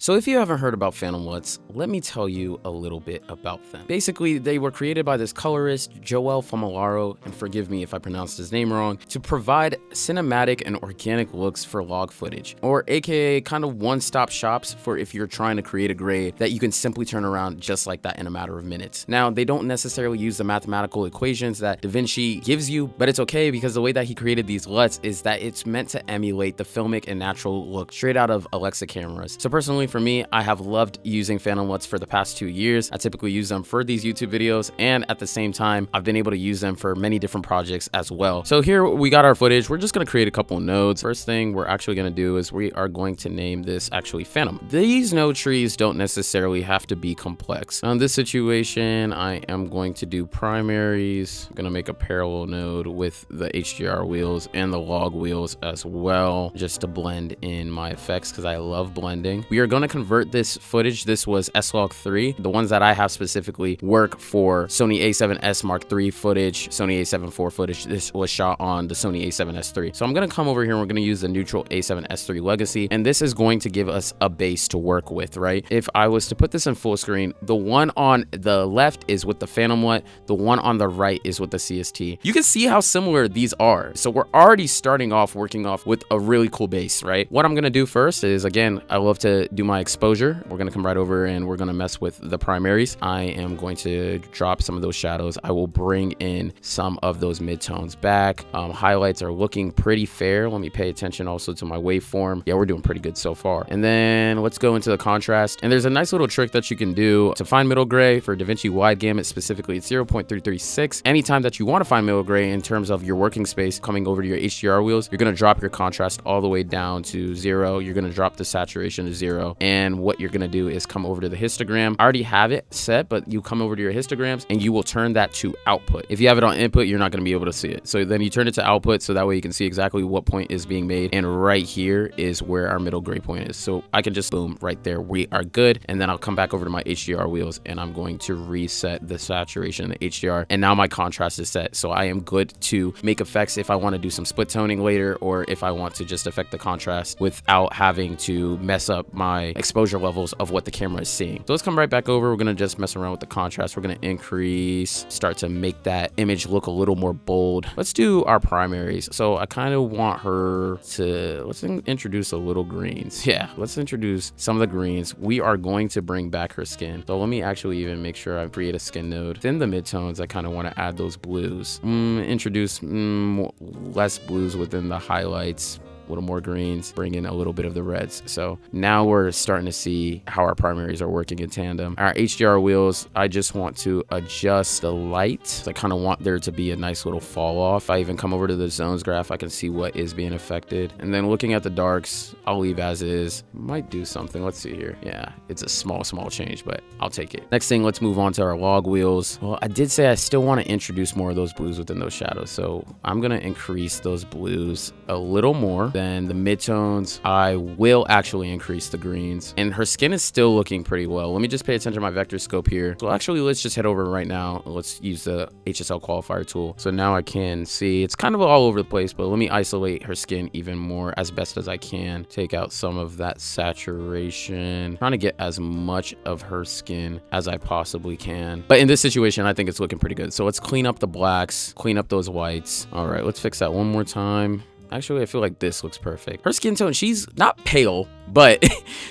So if you haven't heard about Phantom LUTs, let me tell you a little bit about them. Basically, they were created by this colorist, Joel Famolaro, and forgive me if I pronounced his name wrong, to provide cinematic and organic looks for log footage, or aka kind of one-stop shops for if you're trying to create a grade that you can simply turn around just like that in a matter of minutes. Now, they don't necessarily use the mathematical equations that DaVinci gives you, but it's okay because the way that he created these LUTs is that it's meant to emulate the filmic and natural look straight out of Alexa cameras. So personally, for me, I have loved using Phantom LUTs for the past 2 years. I typically use them for these YouTube videos, and at the same time, I've been able to use them for many different projects as well. So here we got our footage. We're just gonna create a couple nodes. First thing we're actually gonna do is we are going to name this actually Phantom. These node trees don't necessarily have to be complex. On this situation, I am going to do primaries. I'm gonna make a parallel node with the HDR wheels and the log wheels as well, just to blend in my effects because I love blending. We are going to convert this footage. This was S-Log3. The ones that I have specifically work for Sony A7S Mark III footage, Sony A7IV footage. This was shot on the Sony A7S III. So I'm going to come over here and we're going to use the neutral A7S III Legacy, and this is going to give us a base to work with, right? If I was to put this in full screen, the one on the left is with the Phantom LUT, the one on the right is with the CST. You can see how similar these are. So we're already starting off working off with a really cool base, right? What I'm going to do first is, again, I love to do my exposure. We're going to come right over and we're going to mess with the primaries. I am going to drop some of those shadows. I will bring in some of those midtones back. Highlights are looking pretty fair. Let me pay attention also to my waveform. Yeah, we're doing pretty good so far. And then let's go into the contrast. And there's a nice little trick that you can do to find middle gray for DaVinci wide gamut. Specifically, it's 0.336. Anytime that you want to find middle gray in terms of your working space coming over to your HDR wheels, you're going to drop your contrast all the way down to 0. You're going to drop the saturation to 0. And what you're going to do is come over to the histogram. I already have it set, but you come over to your histograms and you will turn that to output. If you have it on input, you're not going to be able to see it. So then you turn it to output, so that way you can see exactly what point is being made. And right here is where our middle gray point is. So I can just boom right there. We are good. And then I'll come back over to my HDR wheels and I'm going to reset the saturation in the HDR. And now my contrast is set. So I am good to make effects if I want to do some split toning later, or if I want to just affect the contrast without having to mess up my exposure levels of what the camera is seeing. So let's come right back over. We're going to just mess around with the contrast. We're going to increase, start to make that image look a little more bold. Let's do our primaries. So I kind of want her to, let's introduce a little greens. Yeah, let's introduce some of the greens. We are going to bring back her skin. So let me actually even make sure I create a skin node. Within the midtones, I kind of want to add those blues. Introduce less blues within the highlights. A little more greens, bring in a little bit of the reds. So now we're starting to see how our primaries are working in tandem. Our HDR wheels, I just want to adjust the light. I kind of want there to be a nice little fall off. I even come over to the zones graph, I can see what is being affected. And then looking at the darks, I'll leave as is. Might do something. Let's see here. Yeah, it's a small change, but I'll take it. Next thing, let's move on to our log wheels. Well, I did say I still want to introduce more of those blues within those shadows. So I'm going to increase those blues a little more. Then the midtones, I will actually increase the greens, and her skin is still looking pretty well. Let me just pay attention to my vector scope here. So actually, let's just head over right now. Let's use the HSL qualifier tool. So now I can see it's kind of all over the place, but let me isolate her skin even more as best as I can. Take out some of that saturation, trying to get as much of her skin as I possibly can. But in this situation, I think it's looking pretty good. So let's clean up the blacks, clean up those whites. All right, let's fix that one more time. Actually, I feel like this looks perfect. Her skin tone, she's not pale, but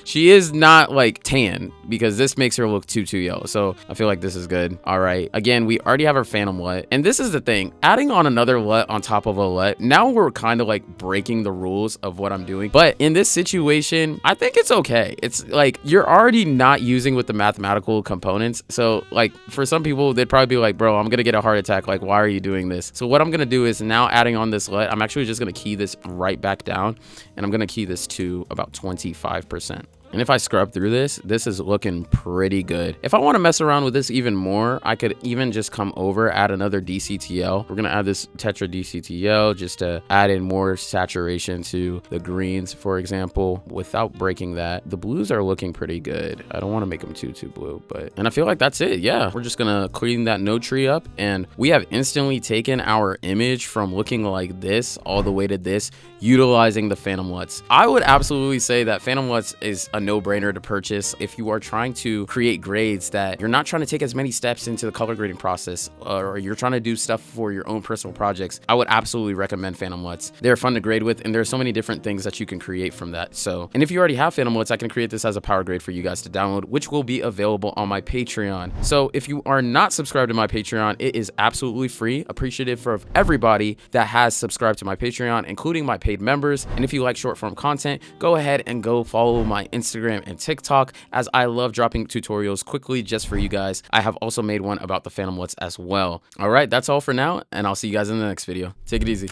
she is not like tan, because this makes her look too yellow. So I feel like this is good. All right. Again, we already have our Phantom LUT. And this is the thing, adding on another LUT on top of a LUT, now we're kind of like breaking the rules of what I'm doing. But in this situation, I think it's okay. It's like you're already not using with the mathematical components. So like for some people, they'd probably be like, bro, I'm going to get a heart attack. Like, why are you doing this? So what I'm going to do is now adding on this LUT, I'm actually just going to key this right back down, and I'm going to key this to about 25%. And if I scrub through this, this is looking pretty good. If I want to mess around with this even more, I could even just come over, add another DCTL. We're going to add this Tetra DCTL just to add in more saturation to the greens, for example, without breaking that. The blues are looking pretty good. I don't want to make them too blue, and I feel like that's it. Yeah, we're just going to clean that node tree up, and we have instantly taken our image from looking like this all the way to this, utilizing the Phantom LUTs. I would absolutely say that Phantom LUTs is a no-brainer to purchase. If you are trying to create grades that you're not trying to take as many steps into the color grading process, or you're trying to do stuff for your own personal projects, I would absolutely recommend Phantom LUTs. They're fun to grade with, and there's so many different things that you can create from that. So, and if you already have Phantom LUTs, I can create this as a power grade for you guys to download, which will be available on my Patreon. So if you are not subscribed to my Patreon, it is absolutely free. Appreciative of everybody that has subscribed to my Patreon, including my paid members. And if you like short form content, go ahead and go follow my Instagram and TikTok, as I love dropping tutorials quickly just for you guys. I have also made one about the Phantom LUTs as well. All right, that's all for now, and I'll see you guys in the next video. Take it easy.